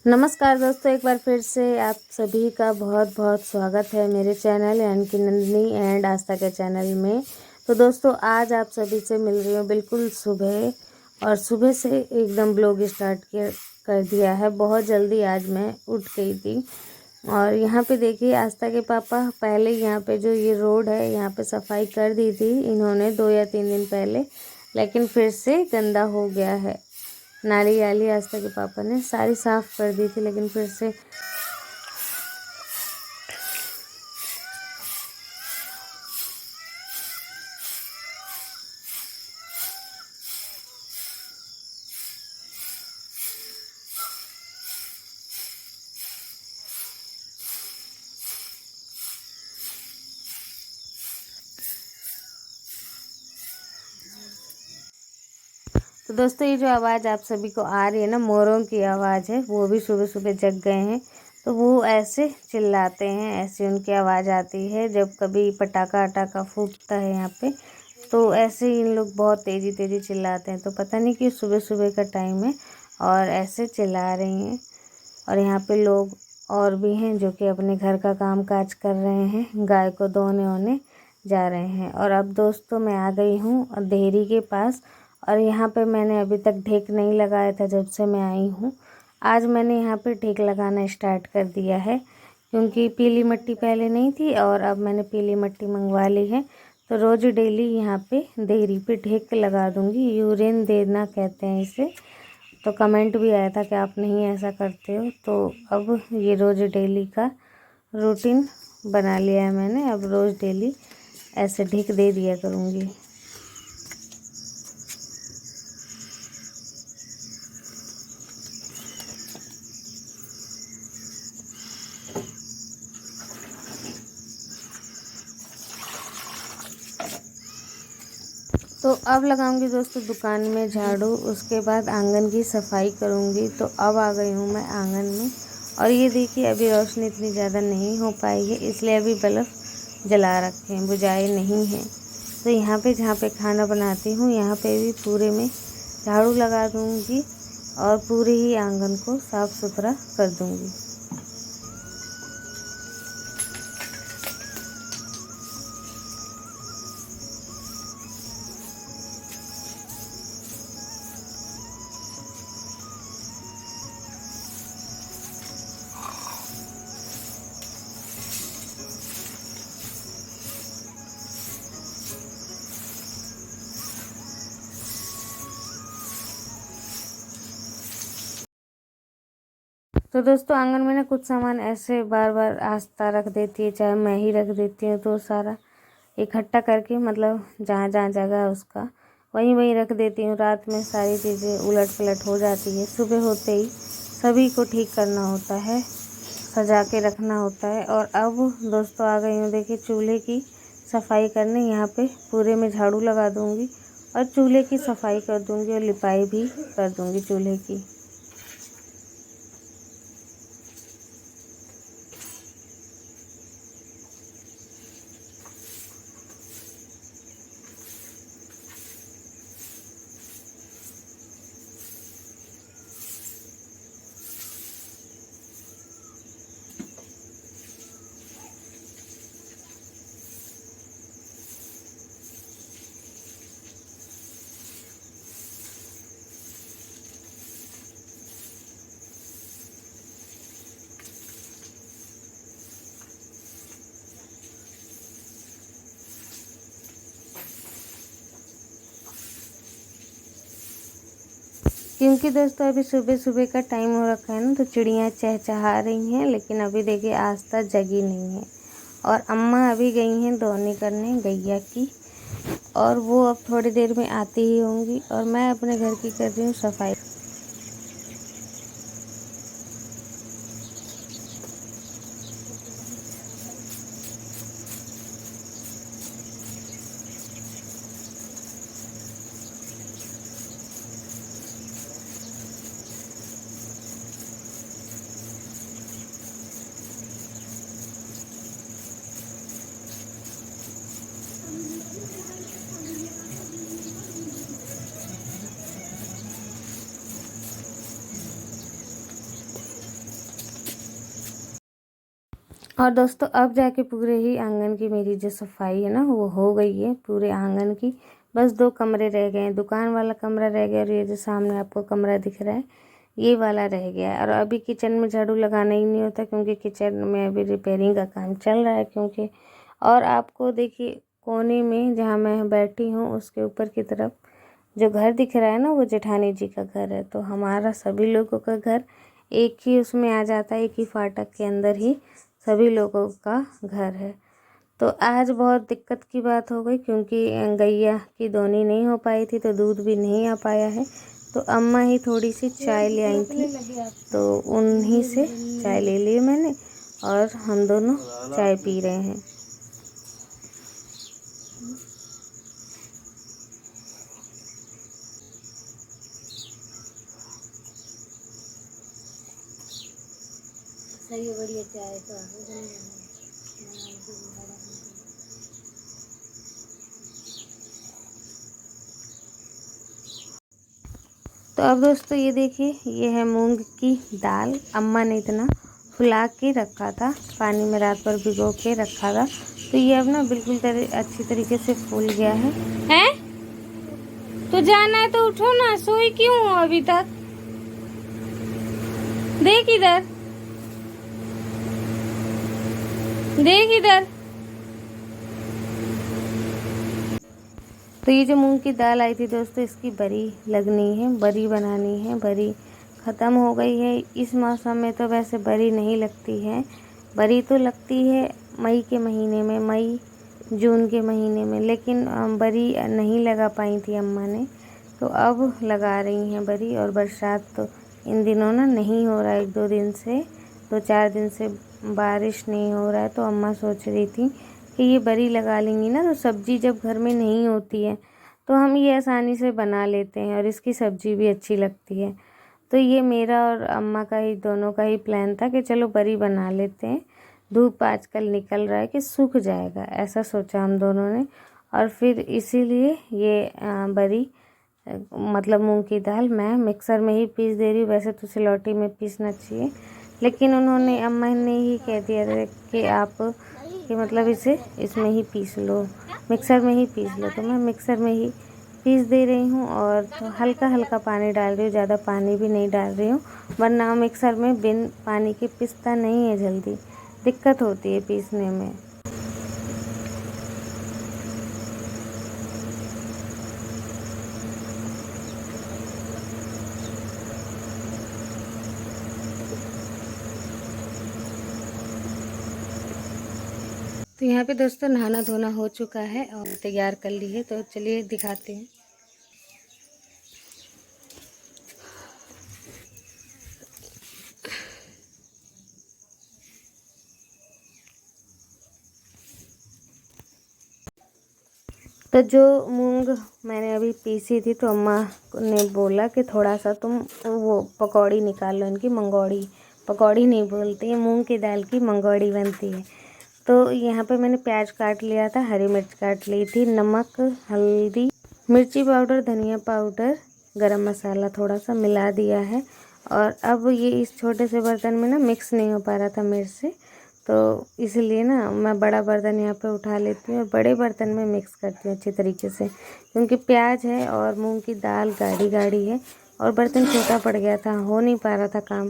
नमस्कार दोस्तों, एक बार फिर से आप सभी का बहुत बहुत स्वागत है मेरे चैनल यानी कि नंदिनी एंड आस्था के चैनल में। तो दोस्तों, आज आप सभी से मिल रही हूँ बिल्कुल सुबह, और सुबह से एकदम ब्लॉग स्टार्ट कर दिया है। बहुत जल्दी आज मैं उठ गई थी। और यहाँ पे देखिए, आस्था के पापा पहले यहाँ पे जो ये रोड है यहाँ पे सफाई कर दी थी इन्होंने 2 या 3 दिन पहले, लेकिन फिर से गंदा हो गया है। नाली वाली आस्था के पापा ने सारी साफ कर दी थी, लेकिन फिर से तो दोस्तों, ये जो आवाज़ आप सभी को आ रही है ना, मोरों की आवाज़ है। वो भी सुबह सुबह जग गए हैं, तो वो ऐसे चिल्लाते हैं, ऐसे उनकी आवाज़ आती है जब कभी पटाखा अटाखा फूटता है यहाँ पे। तो ऐसे ही इन लोग बहुत तेज़ी तेज़ी चिल्लाते हैं। तो पता नहीं कि सुबह सुबह का टाइम है और ऐसे चिल्ला रही हैं। और यहाँ पे लोग और भी हैं जो कि अपने घर का काम काज कर रहे हैं, गाय को धोने वोने जा रहे हैं। और अब दोस्तों, मैं आ गई हूँ देहरी के पास, और यहाँ पे मैंने अभी तक ढेक नहीं लगाया था जब से मैं आई हूँ। आज मैंने यहाँ पे ढेक लगाना स्टार्ट कर दिया है, क्योंकि पीली मिट्टी पहले नहीं थी और अब मैंने पीली मिट्टी मंगवा ली है। तो रोज़ डेली यहाँ पे देहरी पे ढेक लगा दूँगी। यूरिन देना कहते हैं इसे। तो कमेंट भी आया था कि आप नहीं ऐसा करते हो, तो अब ये रोज़ डेली का रूटीन बना लिया है मैंने। अब रोज़ डेली ऐसे ढेक दे दिया करूँगी। तो अब लगाऊंगी दोस्तों दुकान में झाड़ू, उसके बाद आंगन की सफाई करूंगी। तो अब आ गई हूँ मैं आंगन में, और ये देखिए अभी रोशनी इतनी ज़्यादा नहीं हो पाई है, इसलिए अभी बल्ब जला रखे हैं, बुझाए नहीं हैं। तो यहाँ पे जहाँ पे खाना बनाती हूँ यहाँ पे भी पूरे में झाड़ू लगा दूँगी और पूरे ही आंगन को साफ़ सुथरा कर दूँगी। तो दोस्तों, आंगन में ना कुछ सामान ऐसे बार बार आस्था रख देती है, चाहे मैं ही रख देती हूँ, तो सारा इकट्ठा करके मतलब जहाँ जहाँ जगह है उसका वहीं वहीं रख देती हूँ। रात में सारी चीज़ें उलट पलट हो जाती है, सुबह होते ही सभी को ठीक करना होता है, सजा के रखना होता है। और अब दोस्तों आ गई हूँ देखिए चूल्हे की सफाई करने। यहाँ पे पूरे में झाड़ू लगा दूँगी और चूल्हे की सफाई कर दूँगी और लिपाई भी कर दूँगी चूल्हे की। क्योंकि दोस्तों अभी सुबह सुबह का टाइम हो रखा है ना, तो चिड़ियाँ चहचहा रही हैं, लेकिन अभी देखिए आस्था जगी नहीं है। और अम्मा अभी गई हैं धोनी करने गैया की, और वो अब थोड़ी देर में आती ही होंगी। और मैं अपने घर की कर रही हूँ सफाई। और दोस्तों अब जाके पूरे ही आंगन की मेरी जो सफाई है ना वो हो गई है पूरे आंगन की। बस 2 कमरे रह गए हैं, दुकान वाला कमरा रह गया और ये जो सामने आपको कमरा दिख रहा है ये वाला रह गया है। और अभी किचन में झाड़ू लगाना ही नहीं होता क्योंकि किचन में अभी रिपेयरिंग का काम चल रहा है क्योंकि। और आपको देखिए कोने में जहाँ मैं बैठी हूँ उसके ऊपर की तरफ जो घर दिख रहा है ना वो जेठानी जी का घर है। तो हमारा सभी लोगों का घर एक ही उसमें आ जाता है, एक ही फाटक के अंदर ही सभी लोगों का घर है। तो आज बहुत दिक्कत की बात हो गई क्योंकि गैया की दोनी नहीं हो पाई थी तो दूध भी नहीं आ पाया है। तो अम्मा ही थोड़ी सी चाय ले आई थी तो उन्हीं से चाय ले ली मैंने और हम दोनों चाय पी रहे हैं। सही बढ़िया चाय तो तो अब दोस्तों ये देखिए ये है मूंग की दाल। अम्मा ने इतना फुला के रखा था, पानी में रात भर भिगो के रखा था। तो ये अब ना बिल्कुल अच्छी तरीके से फूल गया है। हैं? तो जाना है तो उठो ना, सोई क्यों हो अभी तक? देख इधर, देख इधर। तो ये जो मूंग की दाल आई थी दोस्तों इसकी बरी लगनी है, बरी बनानी है। बरी ख़त्म हो गई है इस मौसम में तो वैसे बरी नहीं लगती है। बरी तो लगती है मई के महीने में, मई जून के महीने में, लेकिन बरी नहीं लगा पाई थी अम्मा ने तो अब लगा रही हैं बरी। और बरसात तो इन दिनों ना नहीं हो रहा है, 1-2 दिन से 2-4 दिन से बारिश नहीं हो रहा है। तो अम्मा सोच रही थी कि ये बरी लगा लेंगी ना तो सब्ज़ी जब घर में नहीं होती है तो हम ये आसानी से बना लेते हैं और इसकी सब्ज़ी भी अच्छी लगती है। तो ये मेरा और अम्मा का ही दोनों का ही प्लान था कि चलो बरी बना लेते हैं, धूप आजकल निकल रहा है कि सूख जाएगा, ऐसा सोचा हम दोनों ने। और फिर इसीलिए ये बरी मतलब मूंग की दाल मैं मिक्सर में ही पीस दे रही हूँ। वैसे तो सिलौटी में पीसना चाहिए लेकिन उन्होंने अम्मा ने ही कह दिया था कि आप कि मतलब इसे इसमें ही पीस लो, मिक्सर में ही पीस लो। तो मैं मिक्सर में ही पीस दे रही हूँ और तो हल्का हल्का पानी डाल रही हूँ, ज़्यादा पानी भी नहीं डाल रही हूँ वरना मिक्सर में बिन पानी के पीसता नहीं है, जल्दी दिक्कत होती है पीसने में। तो यहाँ पे दोस्तों नहाना धोना हो चुका है और तैयार कर ली है तो चलिए दिखाते हैं। तो जो मूंग मैंने अभी पीसी थी तो अम्मा ने बोला कि थोड़ा सा तुम वो पकौड़ी निकाल लो इनकी, मंगौड़ी, पकौड़ी नहीं बोलते हैं, मूंग की दाल की मंगौड़ी बनती है। तो यहाँ पे मैंने प्याज काट लिया था, हरी मिर्च काट ली थी, नमक, हल्दी, मिर्ची पाउडर, धनिया पाउडर, गरम मसाला थोड़ा सा मिला दिया है। और अब ये इस छोटे से बर्तन में ना मिक्स नहीं हो पा रहा था मेरे से तो इसलिए ना मैं बड़ा बर्तन यहाँ पे उठा लेती हूँ और बड़े बर्तन में मिक्स करती हूँ अच्छी तरीके से क्योंकि प्याज है और मूंग की दाल गाढ़ी गाढ़ी है और बर्तन छोटा पड़ गया था, हो नहीं पा रहा था काम।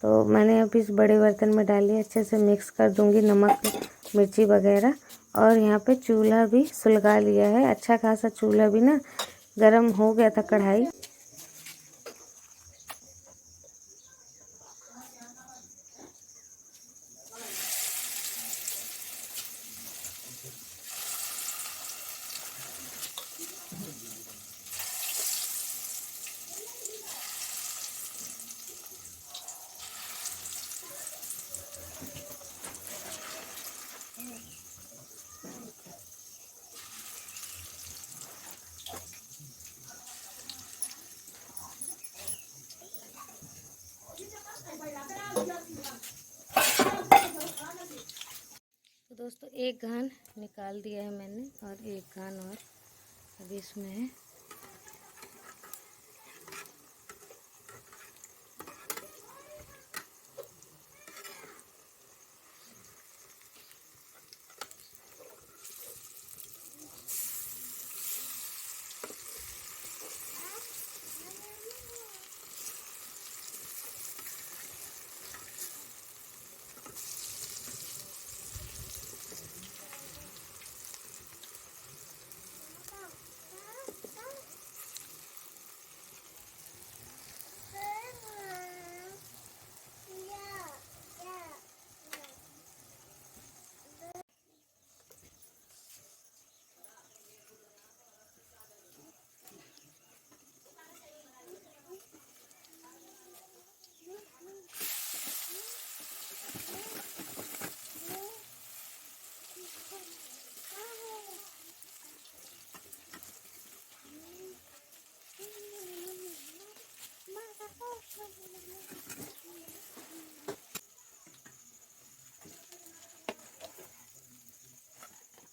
तो मैंने अब इस बड़े बर्तन में डाली, अच्छे से मिक्स कर दूँगी नमक मिर्ची वगैरह। और यहाँ पे चूल्हा भी सुलगा लिया है, अच्छा खासा चूल्हा भी ना गर्म हो गया था कढ़ाई। तो दोस्तों एक घान निकाल दिया है मैंने और एक घान और अभी इसमें है।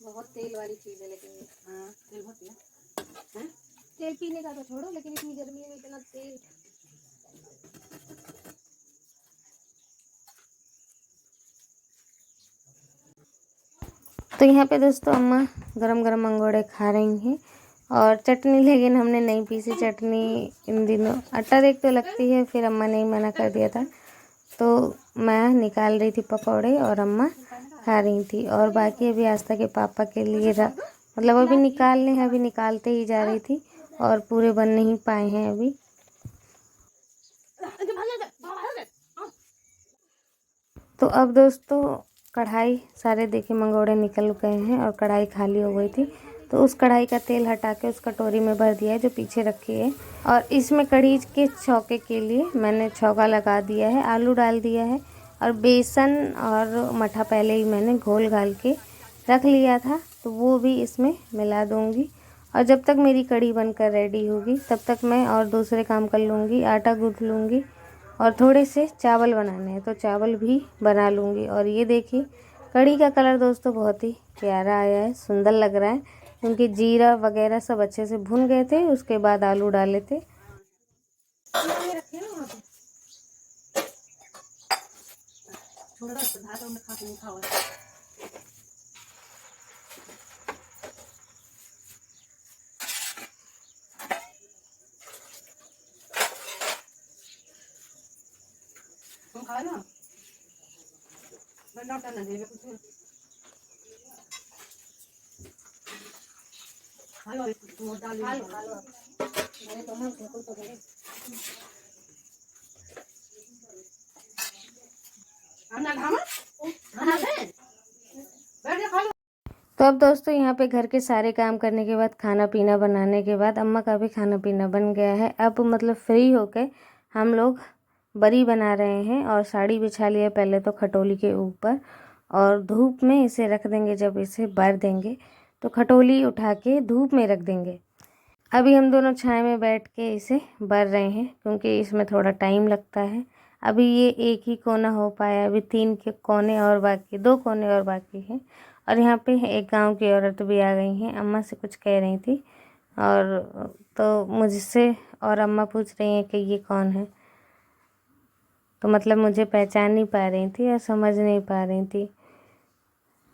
बहुत तेल वाली चीज है, लेकिन हाँ तेल बहुत है। तेल पीने का तो छोड़ो, लेकिन इतनी गर्मी में इतना तेल। तो यहाँ पे दोस्तों अम्मा गरम गरम मंगोड़े खा रही हैं और चटनी, लेकिन हमने नहीं पीसी चटनी इन दिनों। आटा देख तो लगती है, फिर अम्मा ने मना कर दिया था, तो मैं निकाल रही थी पकौड़े और अम्मा खा रही थी। और बाकी अभी आस्था के पापा के लिए मतलब अभी निकालने हैं, अभी निकालते ही जा रही थी और पूरे बन नहीं पाए हैं अभी। तो अब दोस्तों कढ़ाई सारे देखिए मंगोड़े निकल गए हैं और कढ़ाई खाली हो गई थी, तो उस कढ़ाई का तेल हटा के उस कटोरी में भर दिया है जो पीछे रखी है। और इसमें कढ़ी के छौके के लिए मैंने छौका लगा दिया है, आलू डाल दिया है और बेसन और मठा पहले ही मैंने घोल घाल के रख लिया था, तो वो भी इसमें मिला दूँगी। और जब तक मेरी कढ़ी बनकर रेडी होगी तब तक मैं और दूसरे काम कर लूँगी, आटा गूँथ लूँगी और थोड़े से चावल बनाने हैं तो चावल भी बना लूँगी। और ये देखिए कढ़ी का कलर दोस्तों बहुत ही प्यारा आया है, सुंदर लग रहा है, क्योंकि जीरा वगैरह सब अच्छे से भुन गए थे, उसके बाद आलू डाले थे। तुम खा लो, मैं डॉक्टर ने दे कुछ खा लो, डाल खा लो मैंने तो मन को तो दे अन्ना खामा खाना दे बैठ जा खा लो। तो अब दोस्तों यहाँ पे घर के सारे काम करने के बाद, खाना पीना बनाने के बाद अम्मा का भी खाना पीना बन गया है। अब मतलब फ्री होके हम लोग बरी बना रहे हैं और साड़ी बिछा लिया पहले तो खटोली के ऊपर, और धूप में इसे रख देंगे। जब इसे भर देंगे तो खटोली उठा के धूप में रख देंगे। अभी हम दोनों छाया में बैठ के इसे भर रहे हैं, क्योंकि इसमें थोड़ा टाइम लगता है। अभी ये एक ही कोना हो पाया, अभी 3 के कोने और बाकी, 2 कोने और बाकी हैं। और यहाँ पे एक गांव की औरत भी आ गई हैं, अम्मा से कुछ कह रही थी, और तो मुझसे और अम्मा पूछ रही हैं कि ये कौन है, तो मतलब मुझे पहचान नहीं पा रही थी और समझ नहीं पा रही थी।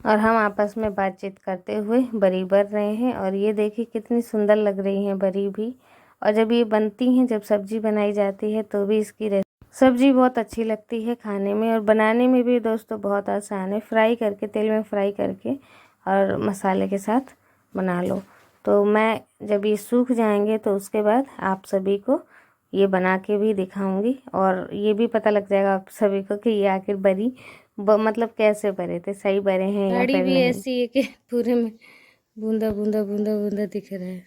और हम आपस में बातचीत करते हुए बरी भर रहे हैं। और ये देखिए कितनी सुंदर लग रही हैं बरी भी। और जब ये बनती हैं, जब सब्जी बनाई जाती है तो भी इसकी सब्जी बहुत अच्छी लगती है खाने में, और बनाने में भी दोस्तों बहुत आसान है। फ्राई करके, तेल में फ्राई करके और मसाले के साथ बना लो। तो मैं जब ये सूख जाएंगे तो उसके बाद आप सभी को ये बना के भी दिखाऊंगी, और ये भी पता लग जाएगा आप सभी को कि ये आखिर बरी मतलब कैसे भरे थे, सही भरे हैं या फिर नहीं। ऐसी है कि पूरे में बूंदा बूंदा बूंदा बूंदा दिख रहा है।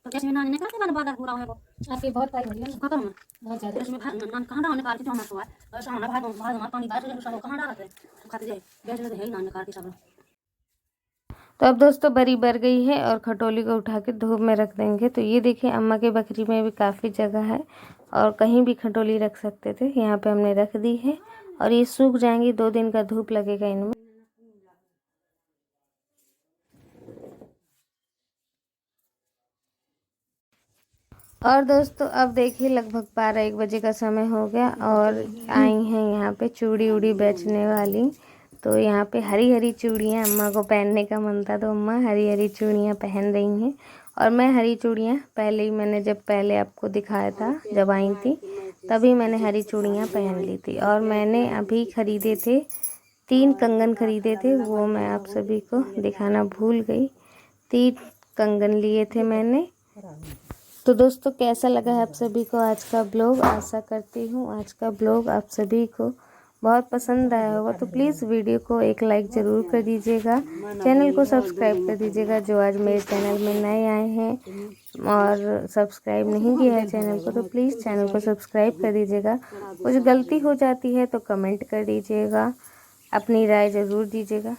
तो कैसे नानी ने कैसे मैंने बाजार पूरा है वो आपके बहुत टाइम हो गया ना खत्म बहुत ज्यादा इसमें नान कहां डालने निकाल के जो हमारे पास ऐसा हमारा भाई हमारा पानी बाहर से सब कहां डालते हैं खाते जाए बेच लेते हैं नान निकाल के सब। तो अब दोस्तों बरी भर गई है और खटोली को उठा के धूप में रख देंगे। तो ये देखिए अम्मा के बकरी में भी काफ़ी जगह है और कहीं भी खटोली रख सकते थे, यहाँ पे हमने रख दी है। और ये सूख जाएंगी, 2 दिन का धूप लगेगा इनमें। और दोस्तों अब देखिए लगभग 12-1 बजे का समय हो गया और आई हैं यहाँ पे चूड़ी उड़ी बेचने वाली। तो यहाँ पे हरी हरी चूड़ियाँ अम्मा को पहनने का मन था, तो अम्मा हरी हरी चूड़ियाँ पहन रही हैं। और मैं हरी चूड़ियाँ पहले ही, मैंने जब पहले आपको दिखाया था जब आई थी, तभी मैंने हरी चूड़ियाँ पहन ली थी। और मैंने अभी ख़रीदे थे 3 कंगन ख़रीदे थे, वो मैं आप सभी को दिखाना भूल गई। 3 कंगन लिए थे मैंने। तो दोस्तों कैसा लगा है आप सभी को आज का ब्लॉग, आशा करती हूँ आज का ब्लॉग आप सभी को बहुत पसंद आया होगा तो प्लीज़ वीडियो को एक लाइक ज़रूर कर दीजिएगा। चैनल को सब्सक्राइब कर दीजिएगा जो आज मेरे चैनल में नए आए हैं और सब्सक्राइब नहीं किया है चैनल को तो प्लीज़ चैनल को सब्सक्राइब कर दीजिएगा। कुछ गलती हो जाती है तो कमेंट कर दीजिएगा, अपनी राय ज़रूर दीजिएगा।